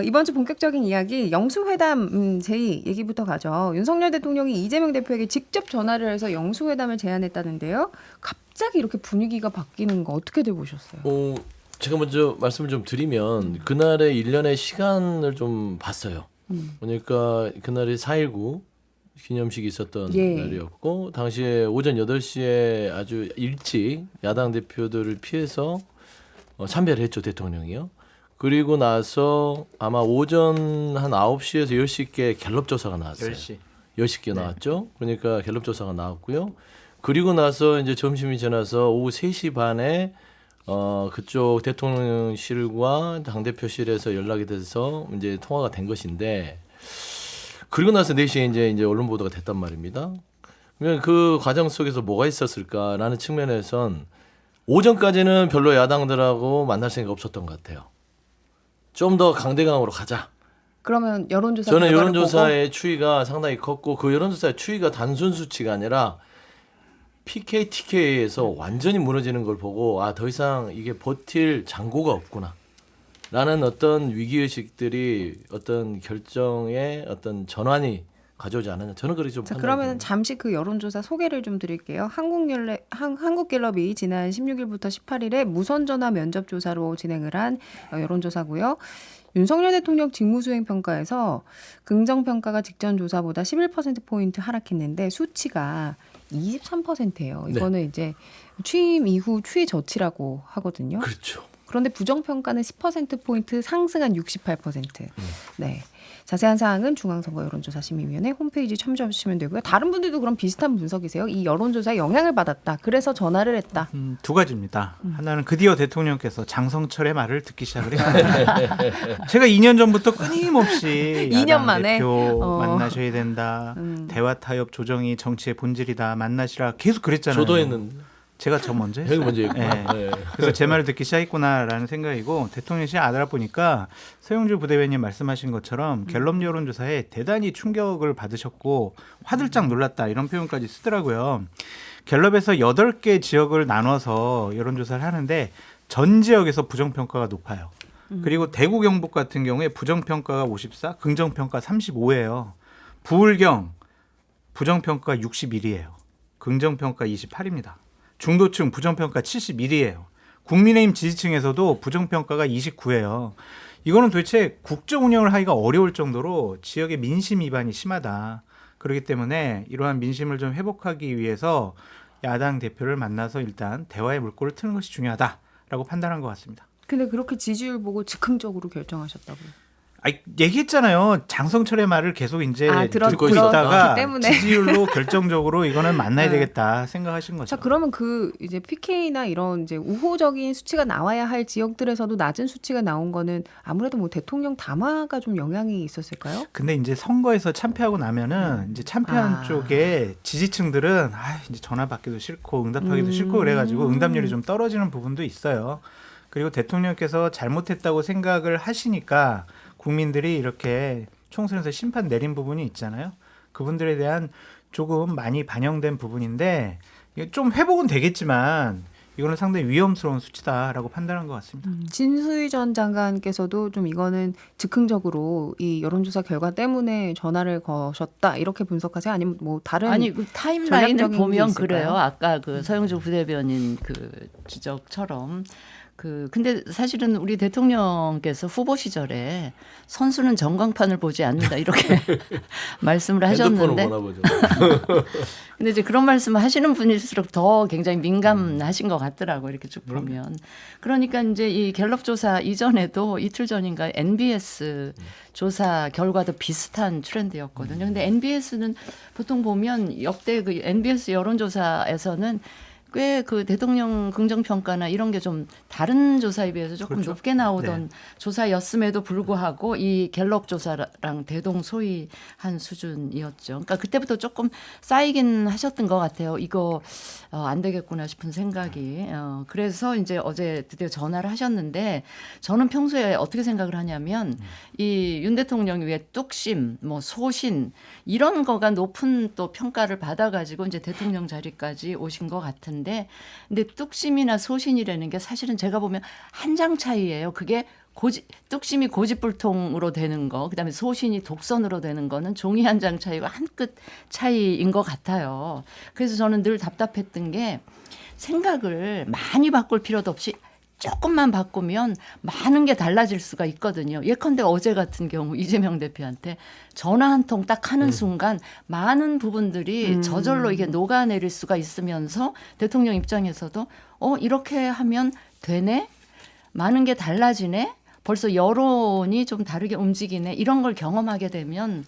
이번 주 본격적인 이야기 영수회담 제의 얘기부터 가죠. 윤석열 대통령이 이재명 대표에게 직접 전화를 해서 영수회담을 제안했다는데요. 갑자기 이렇게 분위기가 바뀌는 거 어떻게들 보셨어요? 제가 먼저 말씀을 좀 드리면 그날의 일련의 시간을 좀 봤어요. 그러니까 그날이 4.19 기념식이 있었던 날이었고 당시에 오전 8시에 아주 일찍 야당 대표들을 피해서 참배를 했죠, 대통령이요. 그리고 나서 아마 오전 한 9시에서 10시께 갤럽 조사가 나왔어요. 10시께 나왔죠. 그러니까 갤럽 조사가 나왔고요. 그리고 나서 이제 점심이 지나서 오후 3시 반에 그쪽 대통령실과 당대표실에서 연락이 돼서 이제 통화가 된 것인데 그리고 나서 4시에 이제 언론 보도가 됐단 말입니다. 그러면 그 과정 속에서 뭐가 있었을까라는 측면에선 오전까지는 별로 야당들하고 만날 생각 없었던 것 같아요. 좀 더 강대강으로 가자. 그러면 여론조사 저는 결과를 여론조사의 추이가 상당히 컸고 그 여론조사의 추이가 단순 수치가 아니라 PK, TK에서 완전히 무너지는 걸 보고 더 이상 이게 버틸 장고가 없구나. 라는 어떤 위기의식들이 어떤 결정의 어떤 전환이 가져오지 않았냐. 저는 그렇게 좀 자, 판단이 그러면 됩니다. 잠시 그 여론조사 소개를 좀 드릴게요. 한국갤럽이 지난 16일부터 18일에 무선전화 면접조사로 진행을 한 여론조사고요. 윤석열 대통령 직무수행평가에서 긍정평가가 직전 조사보다 11%포인트 하락했는데 수치가 23%예요. 이거는 이제 취임 이후 최저치라고 하거든요. 그렇죠. 그런데 부정평가는 10%포인트 상승한 68%. 네. 자세한 사항은 중앙선거 여론조사심의위원회 홈페이지 참조하시면 되고요. 다른 분들도 그럼 비슷한 분석이세요? 이 여론조사에 영향을 받았다. 그래서 전화를 했다. 두 가지입니다. 하나는 드디어 대통령께서 장성철의 말을 듣기 시작을 했습니다. 제가 2년 전부터 끊임없이 2년 야당 만에? 대표 만나셔야 된다. 대화 타협 조정이 정치의 본질이다. 만나시라. 계속 그랬잖아요. 저도 했는데. 제가 저 먼저 했어요. 형이 먼저 했고. 네. 그래서 제 말을 듣기 시작했구나라는 생각이고 대통령실에 알아보니까 서영주 부대변인 말씀하신 것처럼 갤럽 여론조사에 대단히 충격을 받으셨고 화들짝 놀랐다 이런 표현까지 쓰더라고요. 갤럽에서 8개 지역을 나눠서 여론조사를 하는데 전 지역에서 부정평가가 높아요. 그리고 대구 경북 같은 경우에 부정평가가 54, 긍정평가 35예요. 부울경 부정평가 61이에요. 긍정평가 28입니다. 중도층 부정평가 71이에요. 국민의힘 지지층에서도 부정평가가 29예요. 이거는 도대체 국정 운영을 하기가 어려울 정도로 지역의 민심 위반이 심하다. 그렇기 때문에 이러한 민심을 좀 회복하기 위해서 야당 대표를 만나서 일단 대화의 물꼬를 트는 것이 중요하다라고 판단한 것 같습니다. 근데 그렇게 지지율 보고 즉흥적으로 결정하셨다고요? 얘기했잖아요. 장성철의 말을 계속 이제 듣고 들었기 있다가 때문에. 지지율로 결정적으로 이거는 만나야 되겠다 생각하신 거죠. 자, 그러면 그 이제 PK나 이런 이제 우호적인 수치가 나와야 할 지역들에서도 낮은 수치가 나온 거는 아무래도 뭐 대통령 담화가 좀 영향이 있었을까요? 근데 이제 선거에서 참패하고 나면은 이제 참패한 쪽에 지지층들은 이제 전화 받기도 싫고 응답하기도 싫고 그래가지고 응답률이 좀 떨어지는 부분도 있어요. 그리고 대통령께서 잘못했다고 생각을 하시니까 국민들이 이렇게 총선에서 심판 내린 부분이 있잖아요. 그분들에 대한 조금 많이 반영된 부분인데 좀 회복은 되겠지만 이거는 상당히 위험스러운 수치다라고 판단한 것 같습니다. 진수희 전 장관께서도 좀 이거는 즉흥적으로 이 여론조사 결과 때문에 전화를 거셨다 이렇게 분석하세요? 아니면 뭐 다른 그 타임라인을 전략적인 보면 게 있을까요? 그래요. 아까 그 서영주 부대변인 그 지적처럼 근데 사실은 우리 대통령께서 후보 시절에 선수는 전광판을 보지 않는다 이렇게 말씀을 하셨는데 핸드폰을 보나 보죠. 근데 이제 그런 말씀을 하시는 분일수록 더 굉장히 민감하신 것 같더라고요. 이렇게 쭉 보면. 그러니까 이제 이 갤럽 조사 이전에도 이틀 전인가 NBS 조사 결과도 비슷한 트렌드였거든요. 근데 NBS는 보통 보면 역대 그 NBS 여론조사에서는 꽤 그 대통령 긍정평가나 이런 게 좀 다른 조사에 비해서 조금 그렇죠. 높게 나오던 조사였음에도 불구하고 이 갤럽 조사랑 대동소이한 수준이었죠. 그러니까 그때부터 조금 쌓이긴 하셨던 것 같아요. 이거 안 되겠구나 싶은 생각이. 그래서 이제 어제 드디어 전화를 하셨는데 저는 평소에 어떻게 생각을 하냐면 이 윤 대통령이 왜 뚝심, 뭐 소신 이런 거가 높은 또 평가를 받아가지고 이제 대통령 자리까지 오신 것 같은데 근데 뚝심이나 소신이라는 게 사실은 제가 보면 한 장 차이예요. 그게 뚝심이 고집불통으로 되는 거, 그다음에 소신이 독선으로 되는 거는 종이 한 장 차이가 한 끗 차이인 것 같아요. 그래서 저는 늘 답답했던 게 생각을 많이 바꿀 필요도 없이 조금만 바꾸면 많은 게 달라질 수가 있거든요. 예컨대 어제 같은 경우 이재명 대표한테 전화 한 통 딱 하는 순간 많은 부분들이 저절로 이게 녹아내릴 수가 있으면서 대통령 입장에서도 이렇게 하면 되네? 많은 게 달라지네? 벌써 여론이 좀 다르게 움직이네? 이런 걸 경험하게 되면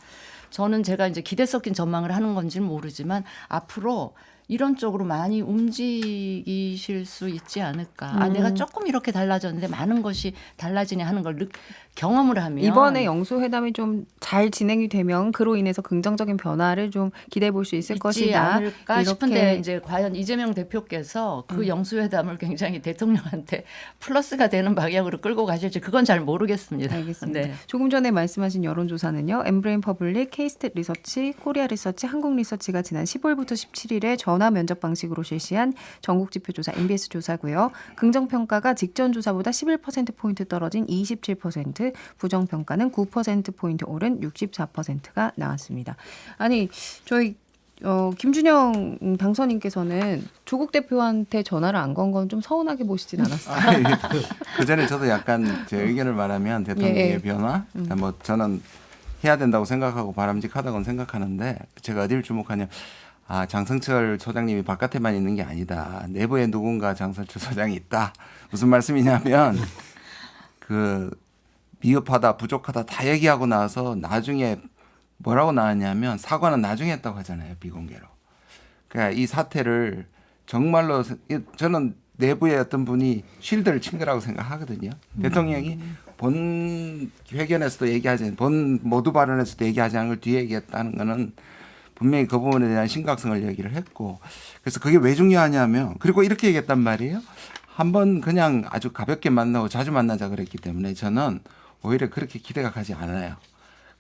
저는 제가 이제 기대 섞인 전망을 하는 건지는 모르지만 앞으로 이런 쪽으로 많이 움직이실 수 있지 않을까. 내가 조금 이렇게 달라졌는데 많은 것이 달라지네 하는 걸 경험을 하면 이번에 영수회담이 좀 잘 진행이 되면 그로 인해서 긍정적인 변화를 좀 기대해 볼 수 있을 있지 것이다. 않을까 이렇게 싶은데 이제 과연 이재명 대표께서 그 영수회담을 굉장히 대통령한테 플러스가 되는 방향으로 끌고 가실지 그건 잘 모르겠습니다. 알겠습니다. 네. 조금 전에 말씀하신 여론조사는요. 엠브레인 퍼블릭, K스탯 리서치, 코리아 리서치, 한국 리서치가 지난 15일부터 17일에 전화 면접 방식으로 실시한 전국 지표 조사 MBS 조사고요. 긍정 평가가 직전 조사보다 11%포인트 떨어진 27%, 부정 평가는 9%포인트 오른 64%가 나왔습니다. 아니, 저희 김준영 당선인께서는 조국 대표한테 전화를 안 건 건 좀 서운하게 보시진 않았어요? 그 전에 저도 약간 제 의견을 말하면 대통령의 예. 변화, 뭐 저는 해야 된다고 생각하고 바람직하다고 생각하는데 제가 어디를 주목하냐. 장성철 소장님이 바깥에만 있는 게 아니다. 내부에 누군가 장성철 소장이 있다. 무슨 말씀이냐면 그 미흡하다, 부족하다 다 얘기하고 나서 나중에 뭐라고 나왔냐면 사과는 나중에 했다고 하잖아요. 비공개로. 그러니까 이 사태를 정말로 저는 내부에 어떤 분이 쉴드를 친 거라고 생각하거든요. 대통령이 본 회견에서도 얘기하지, 본 모두 발언에서도 얘기하지 않은 걸 뒤에 얘기했다는 거는 분명히 그 부분에 대한 심각성을 얘기를 했고, 그래서 그게 왜 중요하냐면, 그리고 이렇게 얘기했단 말이에요. 한번 그냥 아주 가볍게 만나고 자주 만나자 그랬기 때문에 저는 오히려 그렇게 기대가 가지 않아요.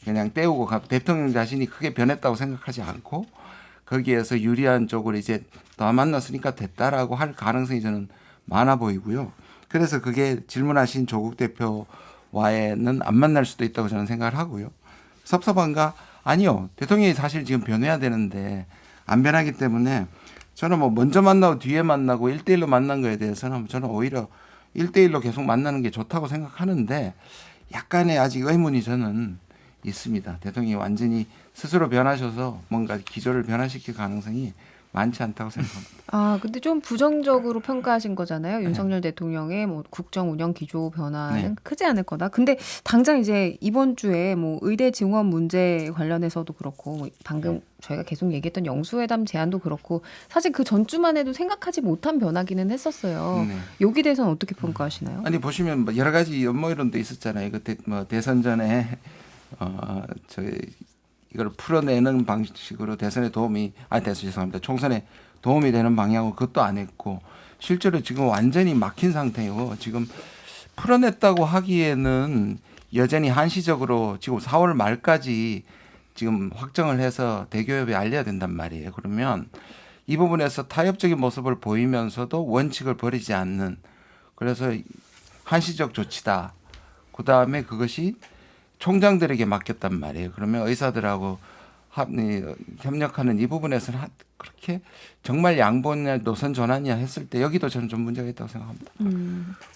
그냥 때우고 대통령 자신이 크게 변했다고 생각하지 않고 거기에서 유리한 쪽으로 이제 더 만났으니까 됐다라고 할 가능성이 저는 많아 보이고요. 그래서 그게 질문하신 조국 대표와는 안 만날 수도 있다고 저는 생각을 하고요. 섭섭한가? 아니요. 대통령이 사실 지금 변해야 되는데 안 변하기 때문에 저는 뭐 먼저 만나고 뒤에 만나고 1대1로 만난 거에 대해서는 저는 오히려 1대1로 계속 만나는 게 좋다고 생각하는데 약간의 아직 의문이 저는 있습니다. 대통령이 완전히 스스로 변하셔서 뭔가 기조를 변화시킬 가능성이 많지 않다고 생각합니다. 근데 좀 부정적으로 평가하신 거잖아요. 윤석열 대통령의 뭐 국정 운영 기조 변화는 네. 크지 않을 거다. 근데 당장 이제 이번 주에 뭐 의대 증원 문제 관련해서도 그렇고 뭐 방금 저희가 계속 얘기했던 영수회담 제안도 그렇고 사실 그 전주만 해도 생각하지 못한 변화기는 했었어요. 네. 여기 대해서는 어떻게 평가하시나요? 아니 보시면 뭐 여러 가지 음모 이론도 있었잖아요. 그때 뭐 대선 전에 이걸 풀어내는 방식으로 대선에 도움이 죄송합니다. 총선에 도움이 되는 방향으로 그것도 안 했고 실제로 지금 완전히 막힌 상태이고 지금 풀어냈다고 하기에는 여전히 한시적으로 지금 4월 말까지 지금 확정을 해서 대기업에 알려야 된단 말이에요. 그러면 이 부분에서 타협적인 모습을 보이면서도 원칙을 버리지 않는 그래서 한시적 조치다. 그다음에 그것이 총장들에게 맡겼단 말이에요. 그러면 의사들하고 협력하는 이 부분에서는 그렇게 정말 양보냐 노선 전환이냐 했을 때 여기도 저는 좀 문제가 있다고 생각합니다.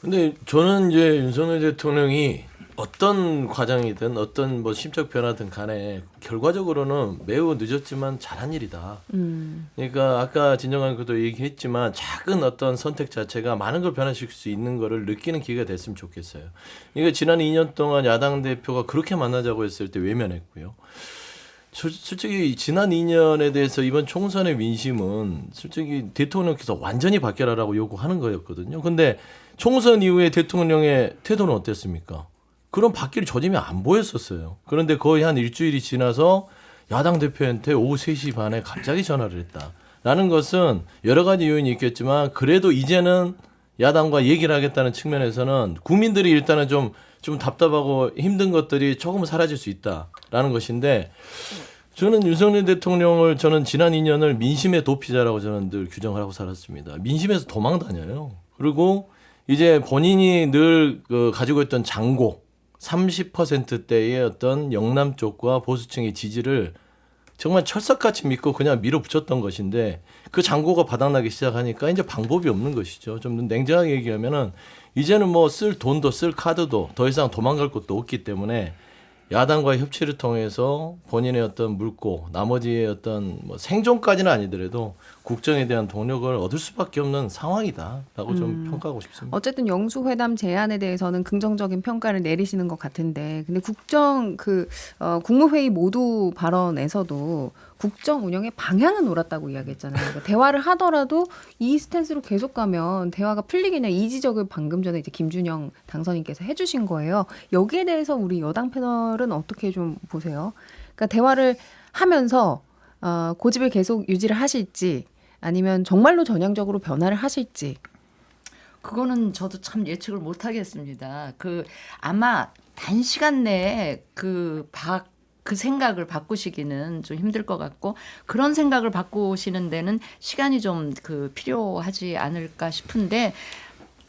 근데 저는 이제 윤석열 대통령이 어떤 과정이든 어떤 뭐 심적 변화든 간에 결과적으로는 매우 늦었지만 잘한 일이다. 그러니까 아까 진정한 그도 얘기했지만 작은 어떤 선택 자체가 많은 걸 변화시킬 수 있는 거를 느끼는 기회가 됐으면 좋겠어요. 그러니까 지난 2년 동안 야당 대표가 그렇게 만나자고 했을 때 외면했고요. 솔직히 지난 2년에 대해서 이번 총선의 민심은 솔직히 대통령께서 완전히 바뀌라라고 요구하는 거였거든요. 근데 총선 이후에 대통령의 태도는 어땠습니까? 그런 바뀔 조짐이 안 보였었어요. 그런데 거의 한 일주일이 지나서 야당 대표한테 오후 3시 반에 갑자기 전화를 했다. 라는 것은 여러 가지 요인이 있겠지만 그래도 이제는 야당과 얘기를 하겠다는 측면에서는 국민들이 일단은 좀 답답하고 힘든 것들이 조금 사라질 수 있다라는 것인데 저는 윤석열 대통령을 저는 지난 2년을 민심의 도피자라고 저는 늘 규정하고 살았습니다. 민심에서 도망 다녀요. 그리고 이제 본인이 늘 가지고 있던 장고 30%대의 어떤 영남 쪽과 보수층의 지지를 정말 철석같이 믿고 그냥 밀어붙였던 것인데 그 장고가 바닥나기 시작하니까 이제 방법이 없는 것이죠. 좀 냉정하게 얘기하면은 이제는 뭐 쓸 돈도 쓸 카드도 더 이상 도망갈 곳도 없기 때문에 야당과의 협치를 통해서 본인의 어떤 물고 나머지의 어떤 뭐 생존까지는 아니더라도 국정에 대한 동력을 얻을 수밖에 없는 상황이다라고 좀 평가하고 싶습니다. 어쨌든 영수회담 제안에 대해서는 긍정적인 평가를 내리시는 것 같은데, 근데 국무회의 모두 발언에서도 국정 운영의 방향은 옳았다고 이야기했잖아요. 그러니까 대화를 하더라도 이 스탠스로 계속 가면 대화가 풀리겠냐, 이 지적을 방금 전에 이제 김준영 당선인께서 해주신 거예요. 여기에 대해서 우리 여당 패널은 어떻게 좀 보세요? 그러니까 대화를 하면서 고집을 계속 유지를 하실지, 아니면 정말로 전향적으로 변화를 하실지. 그거는 저도 참 예측을 못 하겠습니다. 아마 단시간 내에 그 생각을 바꾸시기는 좀 힘들 것 같고, 그런 생각을 바꾸시는 데는 시간이 좀 필요하지 않을까 싶은데,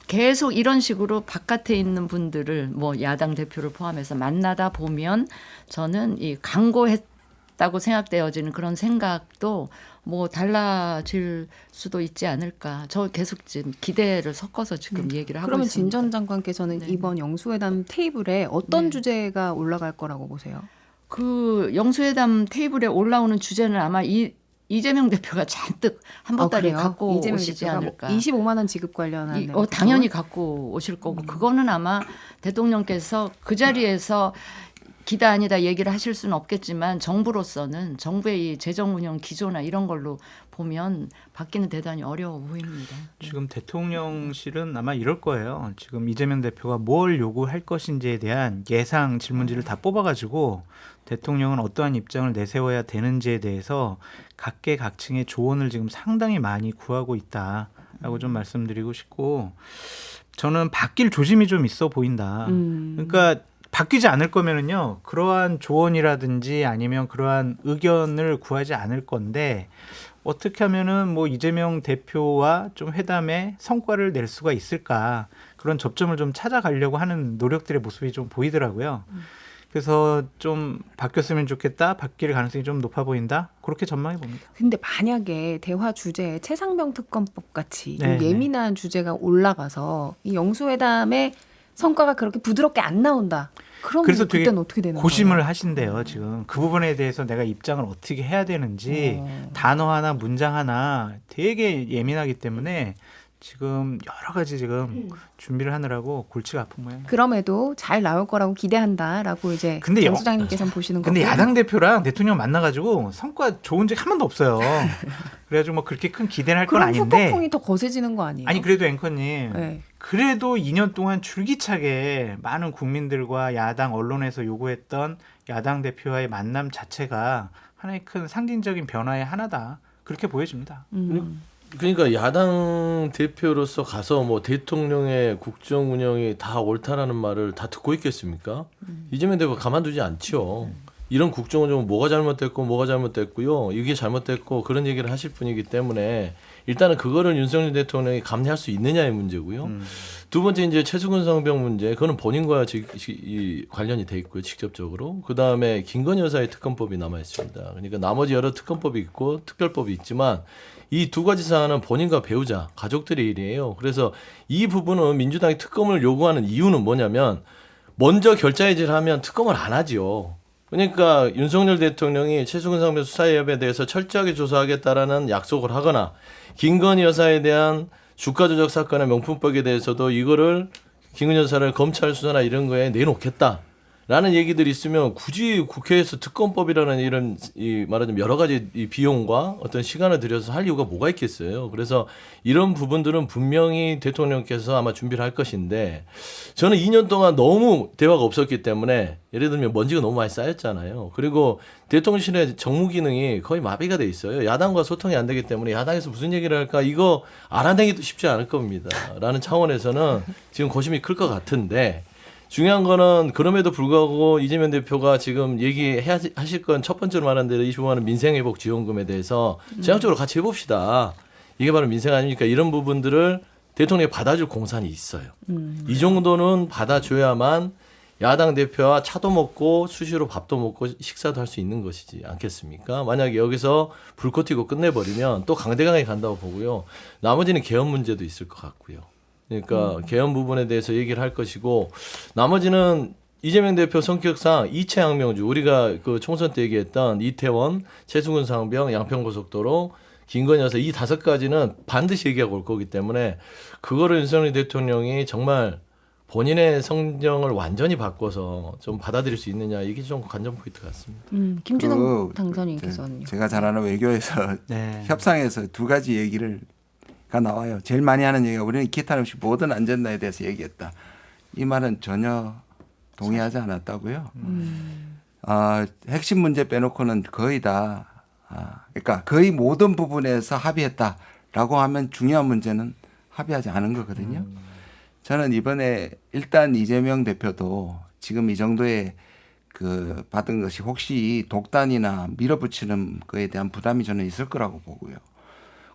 계속 이런 식으로 바깥에 있는 분들을 뭐 야당 대표를 포함해서 만나다 보면 저는 이 강고했다고 생각되어지는 그런 생각도 뭐 달라질 수도 있지 않을까. 저 계속 지금 기대를 섞어서 지금 얘기를 하고 그러면 있습니다. 진 전 장관께서는 네. 이번 영수회담 테이블에 어떤 네. 주제가 올라갈 거라고 보세요? 영수회담 테이블에 올라오는 주제는 아마 이재명 대표가 잔뜩 한 보따리 그래요? 갖고 이재명 오시지 대표가 않을까. 25만 원 지급 관련한 당연히 갖고 오실 거고, 그거는 아마 대통령께서 그 자리에서 기다 아니다 얘기를 하실 수는 없겠지만, 정부로서는 정부의 이 재정 운영 기조나 이런 걸로 보면 받기는 대단히 어려워 보입니다. 지금 대통령실은 아마 이럴 거예요. 지금 이재명 대표가 뭘 요구할 것인지에 대한 예상 질문지를 다 뽑아가지고 대통령은 어떠한 입장을 내세워야 되는지에 대해서 각계각층의 조언을 지금 상당히 많이 구하고 있다라고 좀 말씀드리고 싶고, 저는 바뀔 조짐이 좀 있어 보인다. 그러니까 바뀌지 않을 거면은요, 그러한 조언이라든지 아니면 그러한 의견을 구하지 않을 건데, 어떻게 하면은 뭐 이재명 대표와 좀 회담에 성과를 낼 수가 있을까, 그런 접점을 좀 찾아가려고 하는 노력들의 모습이 좀 보이더라고요. 그래서 좀 바뀌었으면 좋겠다, 바뀔 가능성이 좀 높아 보인다, 그렇게 전망해 봅니다. 근데 만약에 대화 주제에 최상병 특검법 같이 좀 네, 예민한 주제가 올라가서 이 영수회담의 성과가 그렇게 부드럽게 안 나온다. 그럼 그래서 되게 그때는 어떻게 되는 고심을 거예요? 하신대요. 지금 그 부분에 대해서 내가 입장을 어떻게 해야 되는지 단어 하나 문장 하나 되게 예민하기 때문에 지금 여러 가지 지금 준비를 하느라고 골치가 아픈 모양이에요. 그럼에도 잘 나올 거라고 기대한다라고 이제 근데 장 수장님께서는 보시는 거고. 근데 야당 대표랑 대통령 만나가지고 성과 좋은 적 한 번도 없어요. 그래가지고 뭐 그렇게 큰 기대를 할 건 그럼 아닌데. 후폭풍이 더 거세지는 거 아니에요? 아니 그래도 앵커님, 네. 그래도 2년 동안 줄기차게 많은 국민들과 야당 언론에서 요구했던 야당 대표와의 만남 자체가 하나의 큰 상징적인 변화의 하나다, 그렇게 보여집니다. 그러니까 야당 대표로서 가서 뭐 대통령의 국정 운영이 다 옳다라는 말을 다 듣고 있겠습니까? 이재명 대표가 가만두지 않죠. 이런 국정 운영은 뭐가 잘못됐고요. 이게 잘못됐고 그런 얘기를 하실 분이기 때문에 일단은 그거를 윤석열 대통령이 감내할 수 있느냐의 문제고요. 두 번째 이제 최수근 성병 문제, 그거는 본인과 관련이 돼 있고요, 직접적으로. 그 다음에 김건희 여사의 특검법이 남아 있습니다. 그러니까 나머지 여러 특검법이 있고 특별법이 있지만 이 두 가지 사안은 본인과 배우자, 가족들의 일이에요. 그래서 이 부분은 민주당이 특검을 요구하는 이유는 뭐냐면, 먼저 결자해지를 하면 특검을 안 하지요. 그러니까 윤석열 대통령이 최수근 성병 수사협에 대해서 철저하게 조사하겠다라는 약속을 하거나, 김건희 여사에 대한 주가 조작 사건의 명품법에 대해서도 이거를 김건희 여사를 검찰 수사나 이런 거에 내놓겠다라는 얘기들이 있으면 굳이 국회에서 특검법이라는 이런 말하자면 여러 가지 이 비용과 어떤 시간을 들여서 할 이유가 뭐가 있겠어요. 그래서 이런 부분들은 분명히 대통령께서 아마 준비를 할 것인데, 저는 2년 동안 너무 대화가 없었기 때문에, 예를 들면 먼지가 너무 많이 쌓였잖아요. 그리고 대통령실의 정무 기능이 거의 마비가 돼 있어요. 야당과 소통이 안 되기 때문에 야당에서 무슨 얘기를 할까, 이거 알아내기도 쉽지 않을 겁니다. 라는 차원에서는 지금 고심이 클 것 같은데, 중요한 거는 그럼에도 불구하고 이재명 대표가 지금 얘기하실 건 첫 번째로 말한 대로 25만 원 민생회복 지원금에 대해서 제한적으로 같이 해봅시다. 이게 바로 민생 아닙니까? 이런 부분들을 대통령이 받아줄 공산이 있어요. 이 정도는 받아줘야만 야당 대표와 차도 먹고 수시로 밥도 먹고 식사도 할 수 있는 것이지 않겠습니까? 만약에 여기서 불꽃 튀고 끝내버리면 또 강대강에 간다고 보고요. 나머지는 개헌 문제도 있을 것 같고요. 그러니까 개헌 부분에 대해서 얘기를 할 것이고 나머지는 이재명 대표 성격상 이채양명주 우리가 그 총선 때 얘기했던 이태원, 최수근 상병, 양평고속도로, 김건희 여사 이 5가지는 반드시 얘기하고 올 거기 때문에 그거를 윤석열 대통령이 정말 본인의 성정을 완전히 바꿔서 좀 받아들일 수 있느냐 이게 좀 관전 포인트 같습니다. 김준호 당선인께서는 제가 잘 아는 외교에서 네. 협상에서 두 가지 얘기가 나와요. 제일 많이 하는 얘기가 우리는 기탄 없이 모든 안전에 대해서 얘기했다. 이 말은 전혀 동의하지 않았다고요. 핵심 문제 빼놓고는 거의 다 그러니까 거의 모든 부분에서 합의했다라고 하면 중요한 문제는 합의하지 않은 거거든요. 저는 이번에 일단 이재명 대표도 지금 이 정도의 그 받은 것이 혹시 독단이나 밀어붙이는 거에 대한 부담이 저는 있을 거라고 보고요.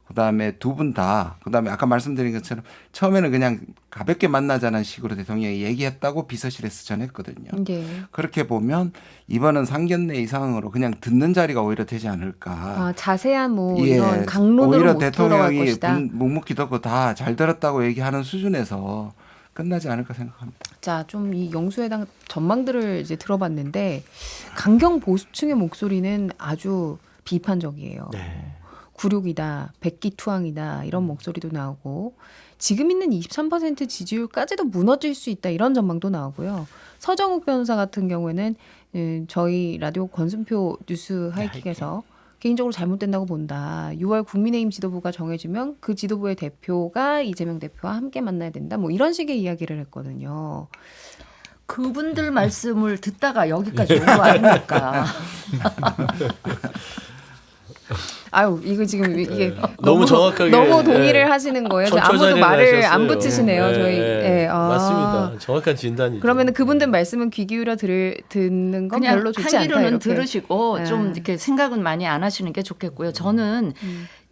그다음에 두 분 다 그다음에 아까 말씀드린 것처럼 처음에는 그냥 가볍게 만나자는 식으로 대통령이 얘기했다고 비서실에서 전했거든요. 예. 그렇게 보면 이번은 상견례 이상으로 그냥 듣는 자리가 오히려 되지 않을까. 자세한 뭐 예, 이런 강론으로 오히려 못 들어갈 대통령이 것이다. 묵묵히 듣고 다 잘 들었다고 얘기하는 수준에서 끝나지 않을까 생각합니다. 자, 좀 이 영수회담 전망들을 이제 들어봤는데 강경 보수층의 목소리는 아주 비판적이에요. 네. 굴욕이다, 백기투항이다 이런 목소리도 나오고 지금 있는 23% 지지율까지도 무너질 수 있다 이런 전망도 나오고요. 서정욱 변호사 같은 경우에는 저희 라디오 권순표 뉴스 하이킥에서 개인적으로 잘못된다고 본다. 6월 국민의힘 지도부가 정해지면 그 지도부의 대표가 이재명 대표와 함께 만나야 된다. 뭐 이런 식의 이야기를 했거든요. 그분들 말씀을 듣다가 여기까지 온 거 아닙니까? 아유 이거 지금 이게 너무 정확하게, 너무 동의를 예. 하시는 거예요. 아무도 천천히 말을 안 하셨어요. 붙이시네요. 예, 저희 예. 아. 맞습니다. 정확한 진단이죠. 그러면은 그분들 말씀은 귀 기울여 듣는 건 그냥 별로 좋지 않다 한기로는 이렇게. 들으시고 네. 좀 이렇게 생각은 많이 안 하시는 게 좋겠고요. 저는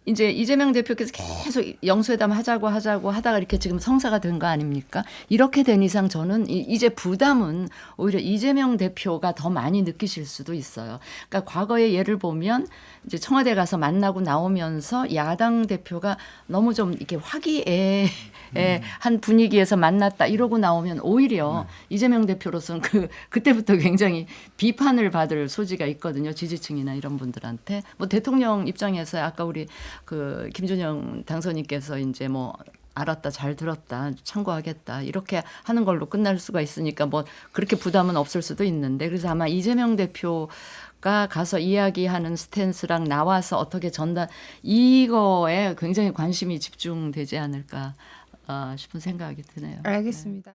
이제 이재명 대표께서 계속 영수회담 하자고 하다가 이렇게 지금 성사가 된 거 아닙니까? 이렇게 된 이상 저는 이제 부담은 오히려 이재명 대표가 더 많이 느끼실 수도 있어요. 그러니까 과거의 예를 보면 이제 청와대 가서 만나고 나오면서 야당 대표가 너무 좀 이렇게 화기애애한 분위기에서 만났다 이러고 나오면 오히려 이재명 대표로서는 그때부터 굉장히 비판을 받을 소지가 있거든요. 지지층이나 이런 분들한테. 뭐 대통령 입장에서 아까 우리 그 김준영 당선인께서 이제 뭐 알았다, 잘 들었다, 참고하겠다 이렇게 하는 걸로 끝날 수가 있으니까 뭐 그렇게 부담은 없을 수도 있는데 그래서 아마 이재명 대표가 가서 이야기하는 스탠스랑 나와서 어떻게 전달 이거에 굉장히 관심이 집중되지 않을까 싶은 생각이 드네요. 알겠습니다.